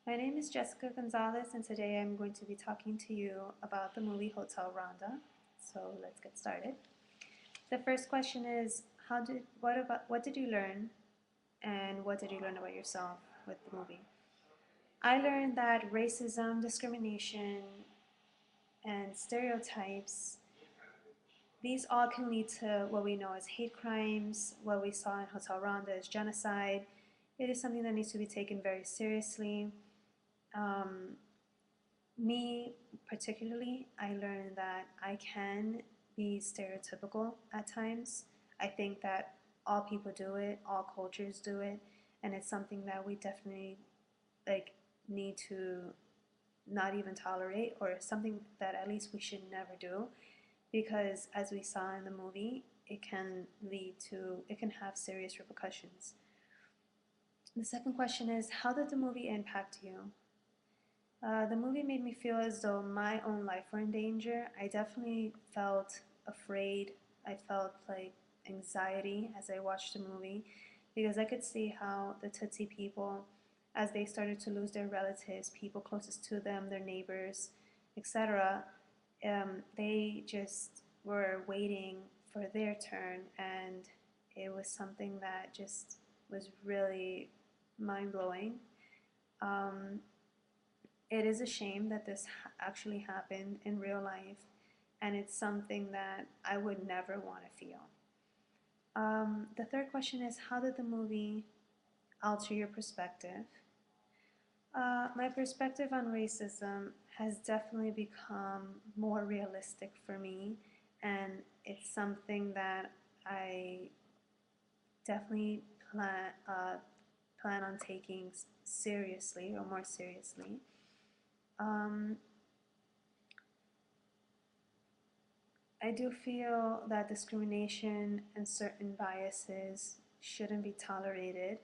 My name is Jessica Gonzalez, and today I'm going to be talking to you about the movie Hotel Rwanda. So let's get started. The first question is, what did you learn, and what did you learn about yourself with the movie? I learned that racism, discrimination, and stereotypes, these all can lead to what we know as hate crimes. What we saw in Hotel Rwanda is genocide. It is something that needs to be taken very seriously. Um, Me particularly, I learned that I can be stereotypical at times. I think that all people do it, all cultures do it, and it's something that we definitely like need to not even tolerate, or something that at least we should never do, because as we saw in the movie, it can have serious repercussions. The second question is, how did the movie impact you? The movie made me feel as though my own life were in danger. I definitely felt afraid. I felt like anxiety as I watched the movie, because I could see how the Tutsi people, as they started to lose their relatives, people closest to them, their neighbors, etc., they just were waiting for their turn, and it was something that just was really mind blowing. Um, it is a shame that this actually happened in real life, and it's something that I would never want to feel. The third question is, how did the movie alter your perspective? My perspective on racism has definitely become more realistic for me, and it's something that I definitely plan on taking seriously, or more seriously. Um, I do feel that discrimination and certain biases shouldn't be tolerated.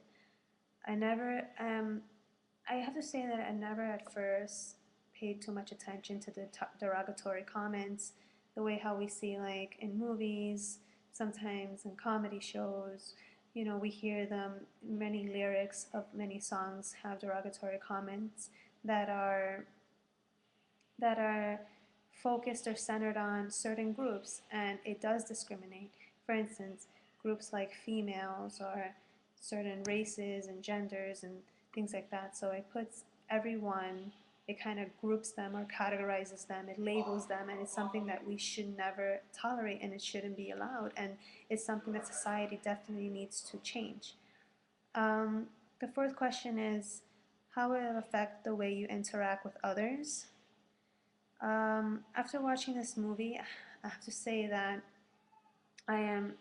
I never, I have to say that I never at first paid too much attention to the derogatory comments, the way how we see like in movies, sometimes in comedy shows. We hear them. Many lyrics of many songs have derogatory comments that are that are focused or centered on certain groups, and it does discriminate. For instance, groups like females, or certain races and genders and things like that. So it puts everyone, it kind of groups them or categorizes them, it labels them, and it's something that we should never tolerate, and it shouldn't be allowed, and it's something that society definitely needs to change. Um, the fourth question is, how will it affect the way you interact with others? After watching this movie, I have to say that I am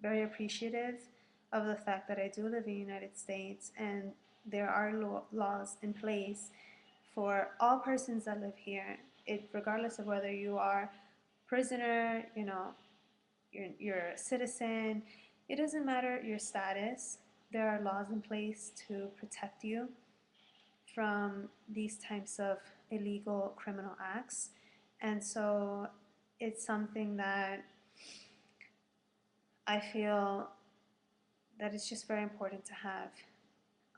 very appreciative of the fact that I do live in the United States, and there are laws in place for all persons that live here, regardless of whether you are prisoner, you're a citizen. It doesn't matter your status. There are laws in place to protect you from these types of illegal criminal acts. And so it's something that I feel that it's just very important to have.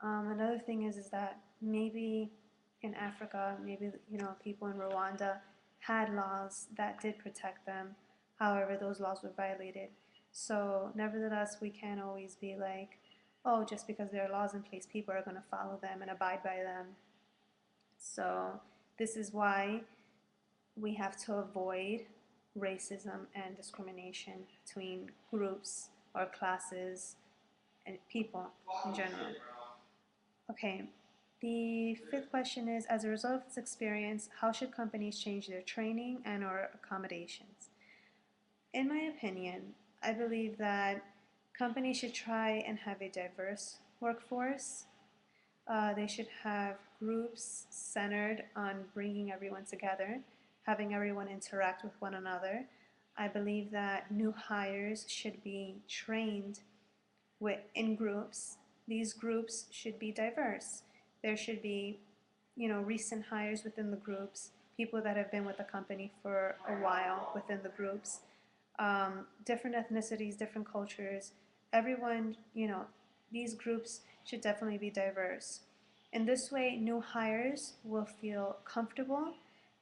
Another thing is that maybe in Africa, maybe people in Rwanda had laws that did protect them. However, those laws were violated. So nevertheless, we can't always be like, oh, just because there are laws in place, people are going to follow them and abide by them. So this is why we have to avoid racism and discrimination between groups or classes and people in general. Okay, the fifth question is, as a result of this experience, how should companies change their training and or accommodations? In my opinion, I believe that companies should try and have a diverse workforce. They should have groups centered on bringing everyone together, having everyone interact with one another. I believe that new hires should be trained in groups. These groups should be diverse. There should be, recent hires within the groups, people that have been with the company for a while within the groups, different ethnicities, different cultures. Everyone, these groups should definitely be diverse. In this way, new hires will feel comfortable.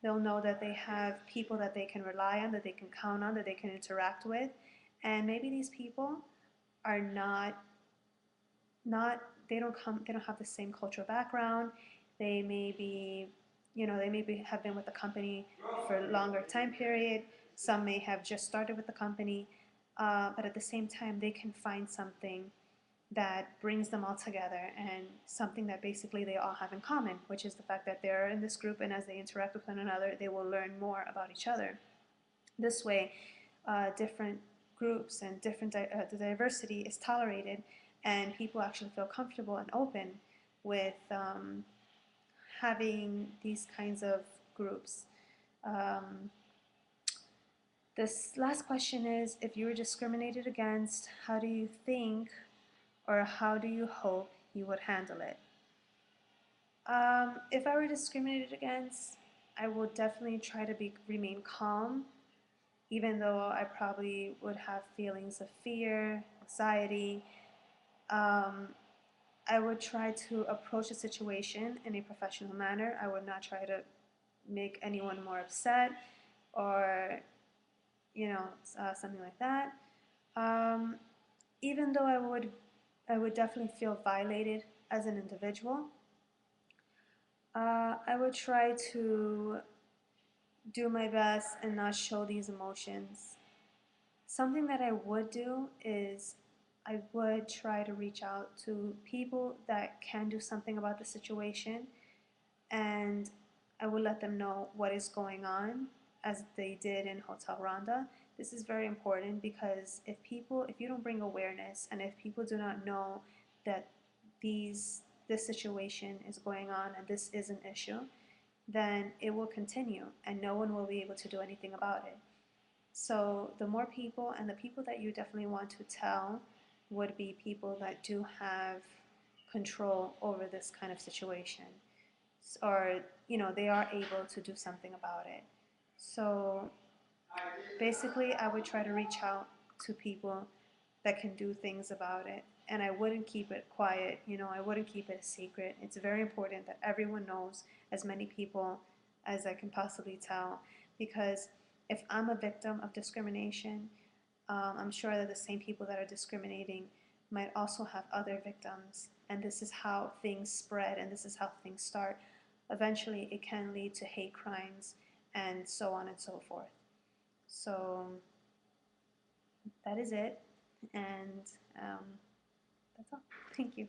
They'll know that they have people that they can rely on, that they can count on, that they can interact with. And maybe these people are not they don't have the same cultural background. They may be, they maybe have been with the company for a longer time period. Some may have just started with the company, but at the same time, they can find something that brings them all together, and something that basically they all have in common, which is the fact that they're in this group, and as they interact with one another, they will learn more about each other. This way, different groups and the diversity is tolerated, and people actually feel comfortable and open with having these kinds of groups. This last question is, if you were discriminated against, how do you think or how do you hope you would handle it? If I were discriminated against, I will definitely try to remain calm, even though I probably would have feelings of fear, anxiety. I would try to approach the situation in a professional manner. I would not try to make anyone more upset or, something like that. Even though I would definitely feel violated as an individual, I would try to do my best and not show these emotions. Something that I would do is I would try to reach out to people that can do something about the situation, and I would let them know what is going on, as they did in Hotel Rwanda. This is very important, because if you don't bring awareness, and if people do not know that this situation is going on and this is an issue, then it will continue and no one will be able to do anything about it. So the more people, and the people that you definitely want to tell would be people that do have control over this kind of situation, or they are able to do something about it. So basically, I would try to reach out to people that can do things about it, and I wouldn't keep it quiet. I wouldn't keep it a secret. It's very important that everyone knows, as many people as I can possibly tell, because if I'm a victim of discrimination, I'm sure that the same people that are discriminating might also have other victims, and this is how things spread, and this is how things start. Eventually, it can lead to hate crimes and so on and so forth. So that is it, and that's all. Thank you.